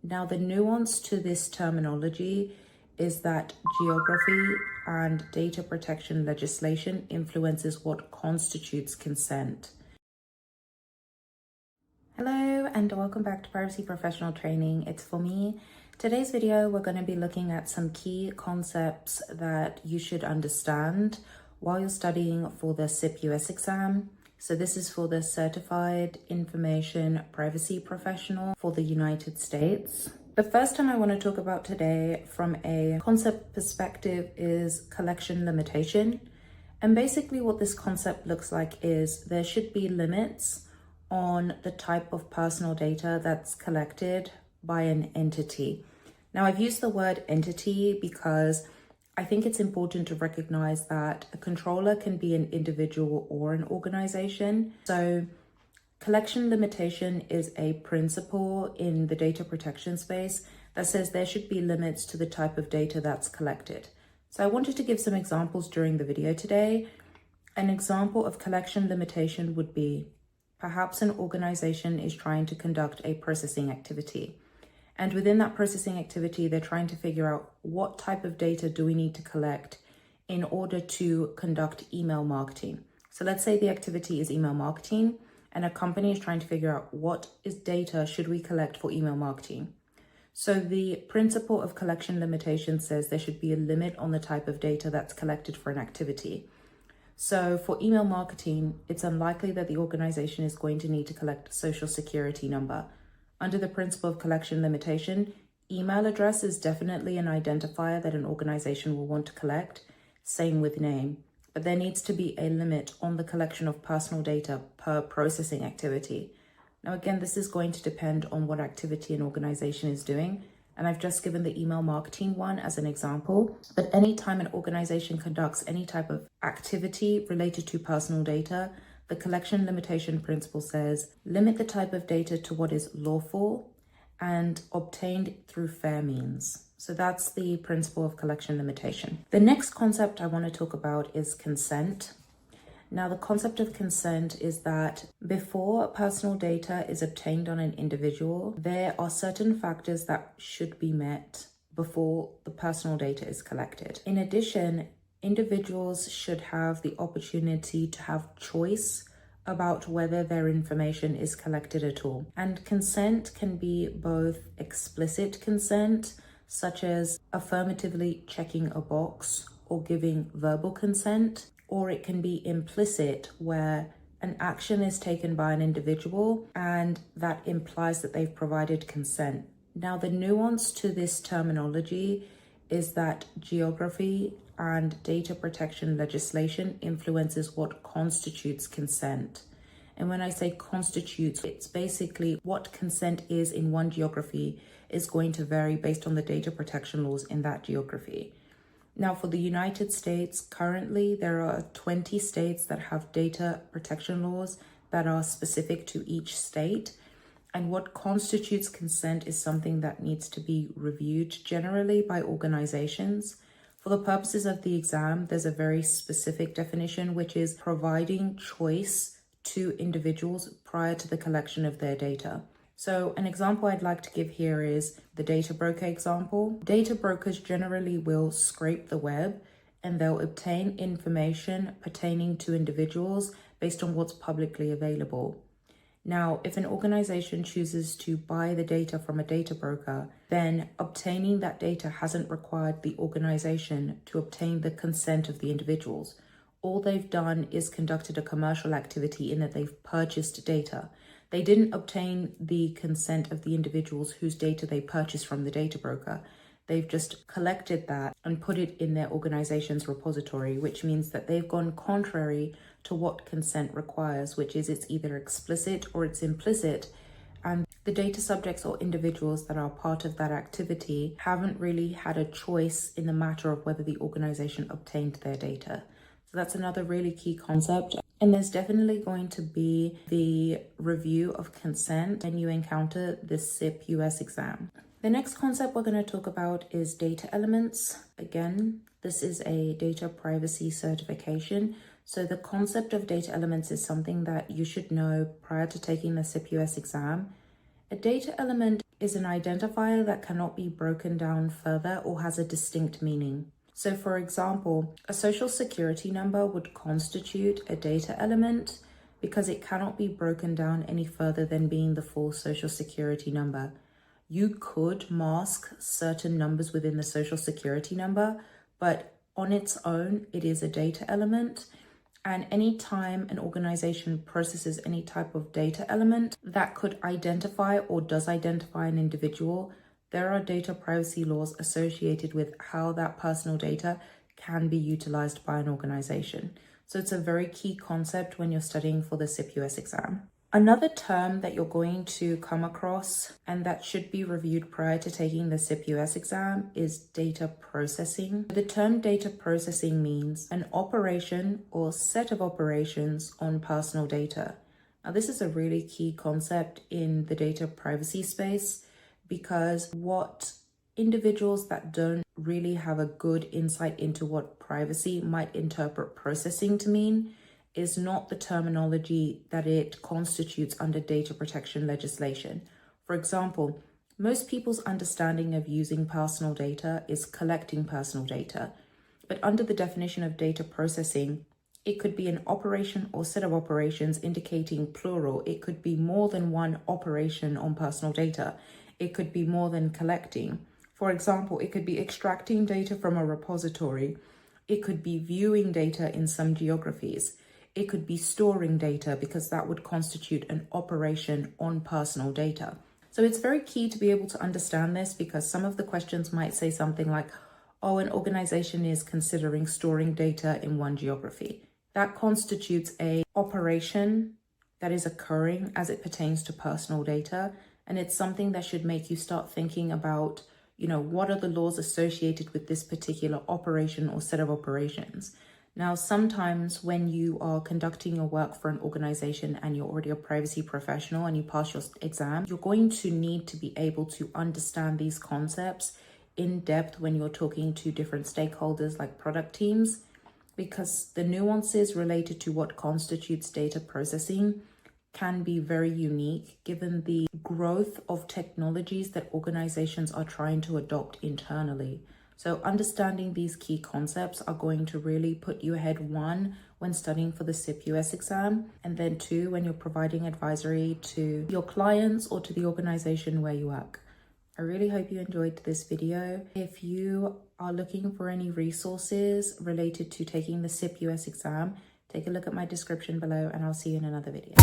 Now, the nuance to this terminology is that geography and data protection legislation influences what constitutes consent. Hello and welcome back to Privacy Professional Training. It's for me. Today's video, we're going to be looking at some key concepts that you should understand while you're studying for the CIPP US exam. So this is for the Certified Information Privacy Professional for the United States. The first time I want to talk about today from a concept perspective is collection limitation. And basically what this concept looks like is there should be limits on the type of personal data that's collected by an entity. Now, I've used the word entity because I think it's important to recognize that a controller can be an individual or an organization. So collection limitation is a principle in the data protection space that says there should be limits to the type of data that's collected. So I wanted to give some examples during the video today. An example of collection limitation would be perhaps an organization is trying to conduct a processing activity. And within that processing activity, they're trying to figure out what type of data do we need to collect in order to conduct email marketing. So let's say the activity is email marketing and a company is trying to figure out what is data should we collect for email marketing. So the principle of collection limitation says there should be a limit on the type of data that's collected for an activity. So for email marketing, it's unlikely that the organization is going to need to collect a social security number. Under the principle of collection limitation, email address is definitely an identifier that an organization will want to collect, same with name. But there needs to be a limit on the collection of personal data per processing activity. Now, again, this is going to depend on what activity an organization is doing. And I've just given the email marketing one as an example. But anytime an organization conducts any type of activity related to personal data, the collection limitation principle says, limit the type of data to what is lawful and obtained through fair means. So that's the principle of collection limitation. The next concept I want to talk about is consent. Now, the concept of consent is that before personal data is obtained on an individual, there are certain factors that should be met before the personal data is collected. In addition, individuals should have the opportunity to have choice about whether their information is collected at all. And consent can be both explicit consent, such as affirmatively checking a box or giving verbal consent, or it can be implicit, where an action is taken by an individual and that implies that they've provided consent. Now, the nuance to this terminology is that geography and data protection legislation influences what constitutes consent. And when I say constitutes, it's basically what consent is in one geography is going to vary based on the data protection laws in that geography. Now, for the United States, currently there are 20 states that have data protection laws that are specific to each state. And what constitutes consent is something that needs to be reviewed generally by organizations. For the purposes of the exam, there's a very specific definition, which is providing choice to individuals prior to the collection of their data. So an example I'd like to give here is the data broker example. Data brokers generally will scrape the web and they'll obtain information pertaining to individuals based on what's publicly available. Now, if an organization chooses to buy the data from a data broker, then obtaining that data hasn't required the organization to obtain the consent of the individuals. All they've done is conducted a commercial activity in that they've purchased data. They didn't obtain the consent of the individuals whose data they purchased from the data broker. They've just collected that and put it in their organization's repository, which means that they've gone contrary to what consent requires, which is it's either explicit or it's implicit. And the data subjects or individuals that are part of that activity haven't really had a choice in the matter of whether the organization obtained their data. So that's another really key concept. And there's definitely going to be the review of consent when you encounter the CIPP US exam. The next concept we're going to talk about is data elements. Again, this is a data privacy certification. So the concept of data elements is something that you should know prior to taking the CIPP US exam. A data element is an identifier that cannot be broken down further or has a distinct meaning. So for example, a social security number would constitute a data element because it cannot be broken down any further than being the full social security number. You could mask certain numbers within the social security number, but on its own, it is a data element. And anytime an organization processes any type of data element that could identify or does identify an individual, there are data privacy laws associated with how that personal data can be utilized by an organization. So it's a very key concept when you're studying for the CIPP-US exam. Another term that you're going to come across and that should be reviewed prior to taking the CIPP-US exam is data processing. The term data processing means an operation or set of operations on personal data. Now, this is a really key concept in the data privacy space because what individuals that don't really have a good insight into what privacy might interpret processing to mean is not the terminology that it constitutes under data protection legislation. For example, most people's understanding of using personal data is collecting personal data, but under the definition of data processing, it could be an operation or set of operations indicating plural. It could be more than one operation on personal data. It could be more than collecting. For example, it could be extracting data from a repository. It could be viewing data in some geographies. It could be storing data because that would constitute an operation on personal data. So it's very key to be able to understand this because some of the questions might say something like, oh, an organization is considering storing data in one geography. That constitutes an operation that is occurring as it pertains to personal data. And it's something that should make you start thinking about, what are the laws associated with this particular operation or set of operations? Now, sometimes when you are conducting your work for an organization and you're already a privacy professional and you pass your exam, you're going to need to be able to understand these concepts in depth when you're talking to different stakeholders like product teams, because the nuances related to what constitutes data processing can be very unique given the growth of technologies that organizations are trying to adopt internally. So understanding these key concepts are going to really put you ahead, one, when studying for the CIPP-US exam, and then two, when you're providing advisory to your clients or to the organization where you work. I really hope you enjoyed this video. If you are looking for any resources related to taking the CIPP-US exam, take a look at my description below and I'll see you in another video.